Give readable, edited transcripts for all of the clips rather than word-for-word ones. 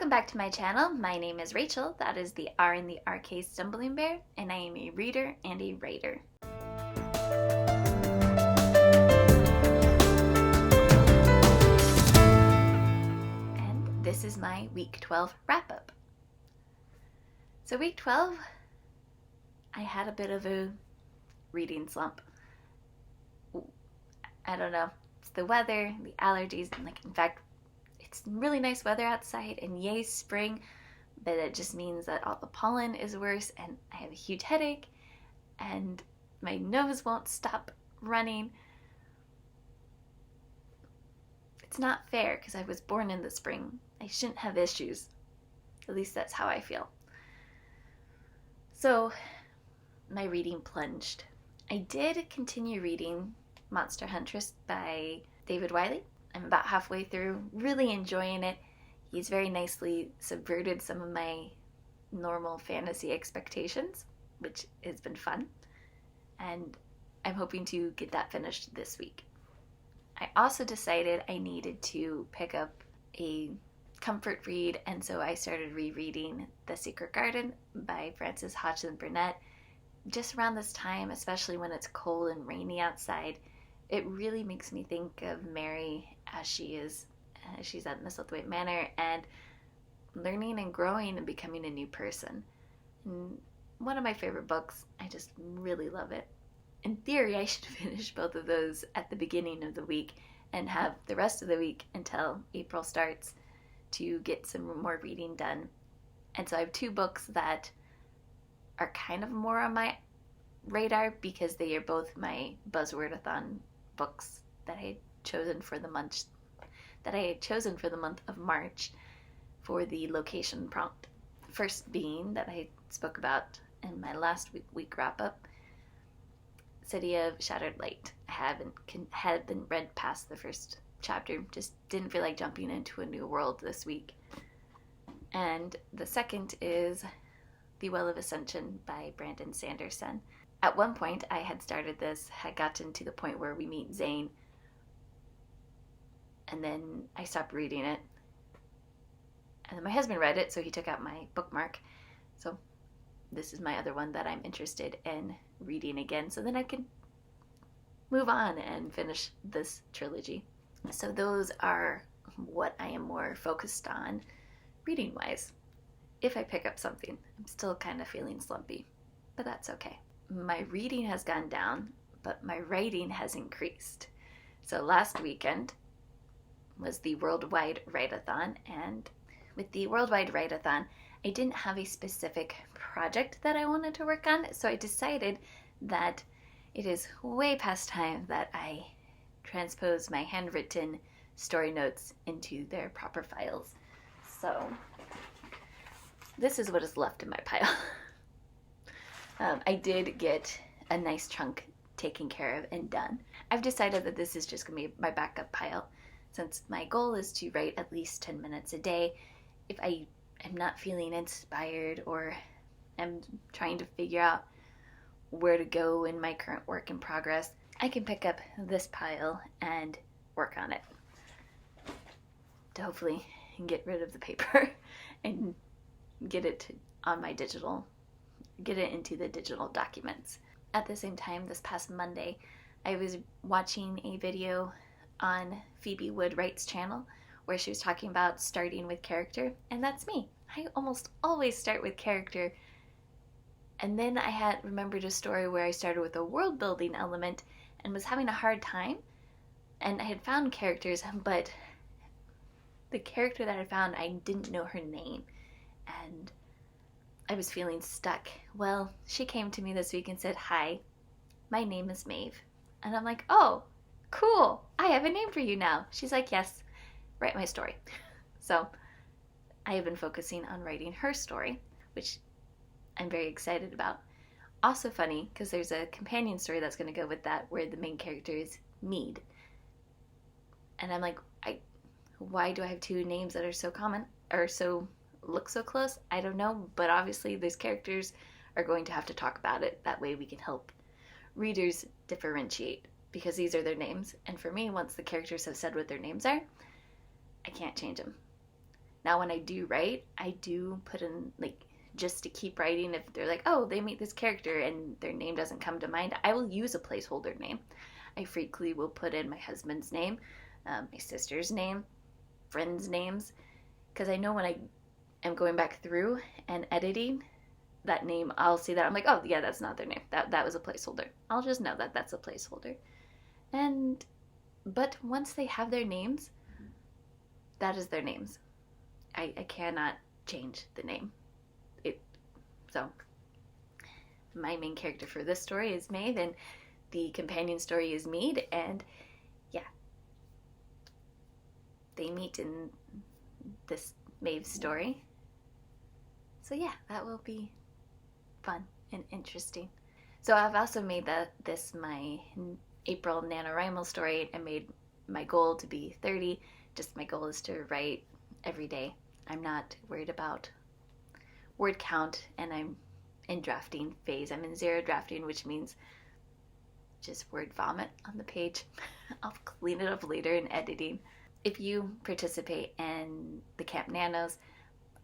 Welcome back to my channel. My name is Rachel, that is the R in the RK Stumbling Bear, and I am a reader and a writer. And this is my week 12 wrap-up. So week 12, I had a bit of a reading slump. I don't know, it's the weather, the allergies, and in fact, it's really nice weather outside and yay spring, but it just means that all the pollen is worse and I have a huge headache and my nose won't stop running. It's not fair because I was born in the spring. I shouldn't have issues. At least that's how I feel. So my reading plunged. I did continue reading Monster Huntress by David Wiley. I'm about halfway through, really enjoying it. He's very nicely subverted some of my normal fantasy expectations, which has been fun. And I'm hoping to get that finished this week. I also decided I needed to pick up a comfort read, and so I started rereading The Secret Garden by Frances Hodgson Burnett. Just around this time, especially when it's cold and rainy outside, it really makes me think of Mary as she's at Misselthwaite Manor and learning and growing and becoming a new person. And one of my favorite books. I just really love it. In theory, I should finish both of those at the beginning of the week and have the rest of the week until April starts to get some more reading done. And so I have two books that are kind of more on my radar because they are both my Buzzwordathon books that I had chosen for the month of March for the location prompt. First being that I spoke about in my last week wrap up, City of Shattered Light. I hadn't read past the first chapter, just didn't feel like jumping into a new world this week. And the second is The Well of Ascension by Brandon Sanderson. At one point, I had started this, had gotten to the point where we meet Zane, and then I stopped reading it. And then my husband read it, so he took out my bookmark. So this is my other one that I'm interested in reading again, so then I can move on and finish this trilogy. So those are what I am more focused on reading-wise. If I pick up something, I'm still kind of feeling slumpy, but that's okay. My reading has gone down, but my writing has increased. So last weekend was the Worldwide Writeathon, and with the Worldwide Writeathon, I didn't have a specific project that I wanted to work on, so I decided that it is way past time that I transpose my handwritten story notes into their proper files. So this is what is left in my pile. I did get a nice chunk taken care of and done. I've decided that this is just going to be my backup pile, since my goal is to write at least 10 minutes a day. If I am not feeling inspired or am trying to figure out where to go in my current work in progress, I can pick up this pile and work on it to hopefully get rid of the paper and get it on my digital, get it into the digital documents. At the same time, this past Monday, I was watching a video on Phoebe Woodwright's channel where she was talking about starting with character, and that's me. I almost always start with character, and then I had remembered a story where I started with a world building element and was having a hard time, and I had found characters, but the character that I found, I didn't know her name, and I was feeling stuck. Well, she came to me this week and said, "Hi, my name is Maeve." And I'm like, "Oh, cool, I have a name for you now." She's like, "Yes, write my story." So I have been focusing on writing her story, which I'm very excited about. Also funny, because there's a companion story that's going to go with that where the main character is Mead. And I'm like, why do I have two names that are so common, or look so close? I don't know, but obviously those characters are going to have to talk about it. That way we can help readers differentiate, because these are their names. And for me, once the characters have said what their names are, I can't change them. Now when I do write, I do put in, like, just to keep writing, if they're like, oh, they meet this character and their name doesn't come to mind, I will use a placeholder name. I frequently will put in my husband's name, my sister's name, friends' names, because I know when I am going back through and editing that name, I'll see that, I'm like, oh yeah, that's not their name, that was a placeholder. I'll just know that that's a placeholder. But once they have their names, that is their names. I cannot change the name. So my main character for this story is Maeve, and the companion story is Mead, and yeah, they meet in this Maeve story. So yeah, that will be fun and interesting. So I've also made this my April NaNoWriMo story. I made my goal to be 30. Just my goal is to write every day. I'm not worried about word count, and I'm in drafting phase. I'm in zero drafting, which means just word vomit on the page. I'll clean it up later in editing. If you participate in the Camp Nanos,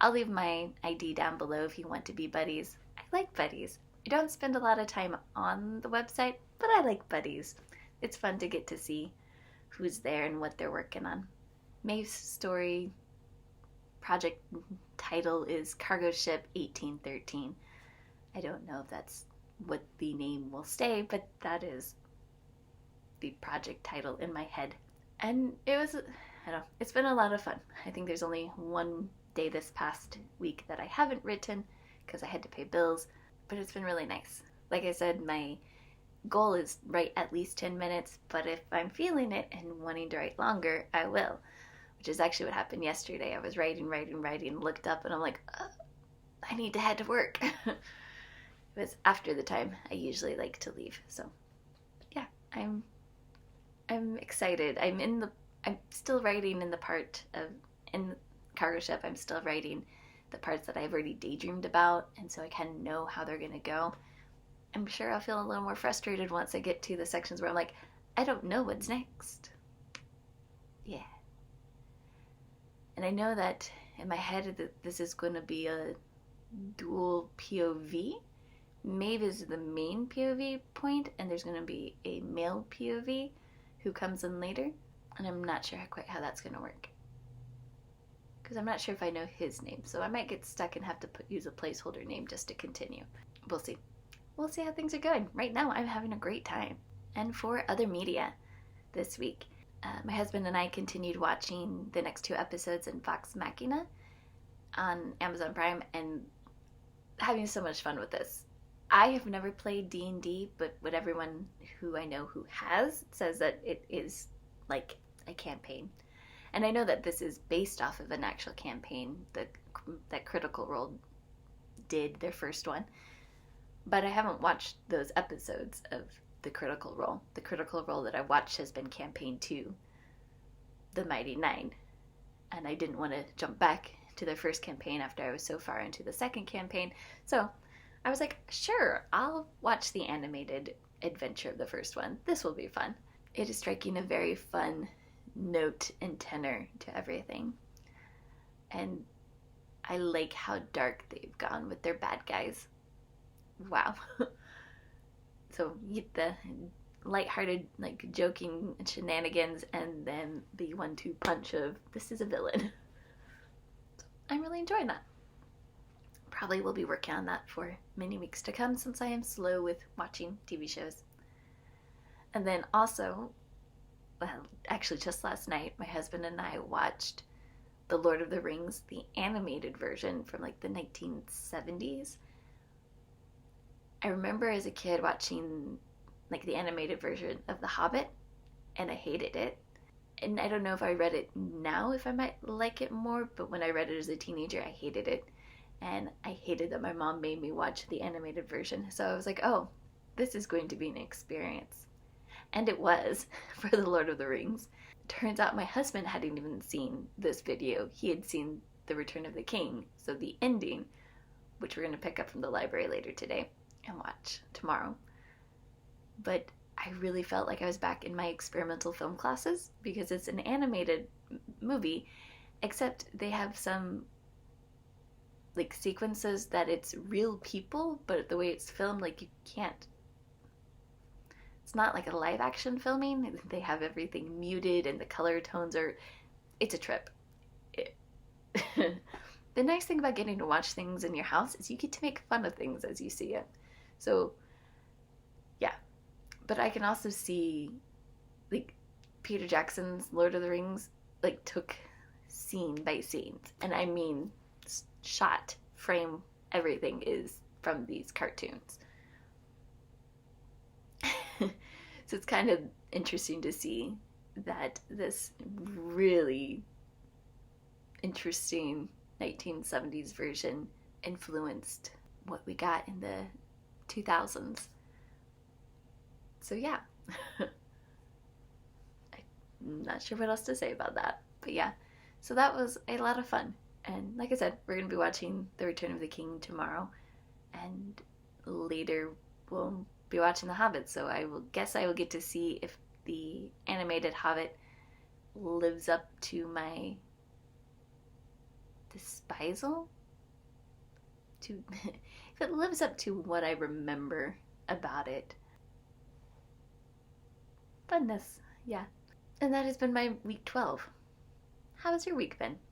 I'll leave my ID down below if you want to be buddies. I like buddies. I don't spend a lot of time on the website, but I like buddies. It's fun to get to see who's there and what they're working on. Maeve's story project title is Cargo Ship 1813. I don't know if that's what the name will stay, but that is the project title in my head. And it was, it's been a lot of fun. I think there's only one day this past week that I haven't written because I had to pay bills, but it's been really nice. Like I said, my goal is write at least 10 minutes, but if I'm feeling it and wanting to write longer, I will. Which is actually what happened yesterday. I was writing, looked up, and I'm like, I need to head to work. It was after the time I usually like to leave. So yeah, I'm excited. I'm still writing in Cargo Ship. I'm still writing the parts that I've already daydreamed about, and so I kind of know how they're gonna go. I'm sure I'll feel a little more frustrated once I get to the sections where I'm like, I don't know what's next. Yeah. And I know that in my head that this is going to be a dual POV. Maeve is the main POV point, and there's going to be a male POV who comes in later. And I'm not sure quite how that's going to work. Because I'm not sure if I know his name. So I might get stuck and have to use a placeholder name just to continue. We'll see. We'll see how things are going. Right now, I'm having a great time. And for other media this week, my husband and I continued watching the next 2 episodes in Vox Machina on Amazon Prime and having so much fun with this. I have never played D&D, but what everyone who I know who has says that it is like a campaign. And I know that this is based off of an actual campaign that Critical Role did, their first one. But I haven't watched those episodes of the Critical Role. The Critical Role that I watched has been Campaign 2, The Mighty Nine. And I didn't want to jump back to their first campaign after I was so far into the second campaign. So I was like, sure, I'll watch the animated adventure of the first one. This will be fun. It is striking a very fun note and tenor to everything. And I like how dark they've gone with their bad guys. Wow. So you get the lighthearted, like, joking shenanigans, and then the 1-2 punch of this is a villain. So I'm really enjoying that. Probably will be working on that for many weeks to come since I am slow with watching TV shows. And then also, well, actually just last night, my husband and I watched The Lord of the Rings, the animated version from like the 1970s. I remember as a kid watching like the animated version of The Hobbit, and I hated it. And I don't know if I read it now if I might like it more, but when I read it as a teenager, I hated it. And I hated that my mom made me watch the animated version. So I was like, oh, this is going to be an experience. And it was, for The Lord of the Rings. Turns out my husband hadn't even seen this video. He had seen The Return of the King, so the ending, which we're going to pick up from the library later today and watch tomorrow. But I really felt like I was back in my experimental film classes because it's an animated movie except they have some like sequences that it's real people, but the way it's filmed, like you can't. It's not like a live action filming. They have everything muted and the color tones are. It's a trip. The nice thing about getting to watch things in your house is you get to make fun of things as you see it. So, yeah. But I can also see, like, Peter Jackson's Lord of the Rings, like, took scene by scene. And I mean, shot, frame, everything is from these cartoons. So it's kind of interesting to see that this really interesting 1970s version influenced what we got in the 2000s. So yeah. I'm not sure what else to say about that. But yeah, so that was a lot of fun. And like I said, we're going to be watching The Return of the King tomorrow. And later we'll be watching The Hobbit. So I will get to see if the animated Hobbit lives up to my despisal. If it lives up to what I remember about it. Funness, yeah. And that has been my week 12. How has your week been?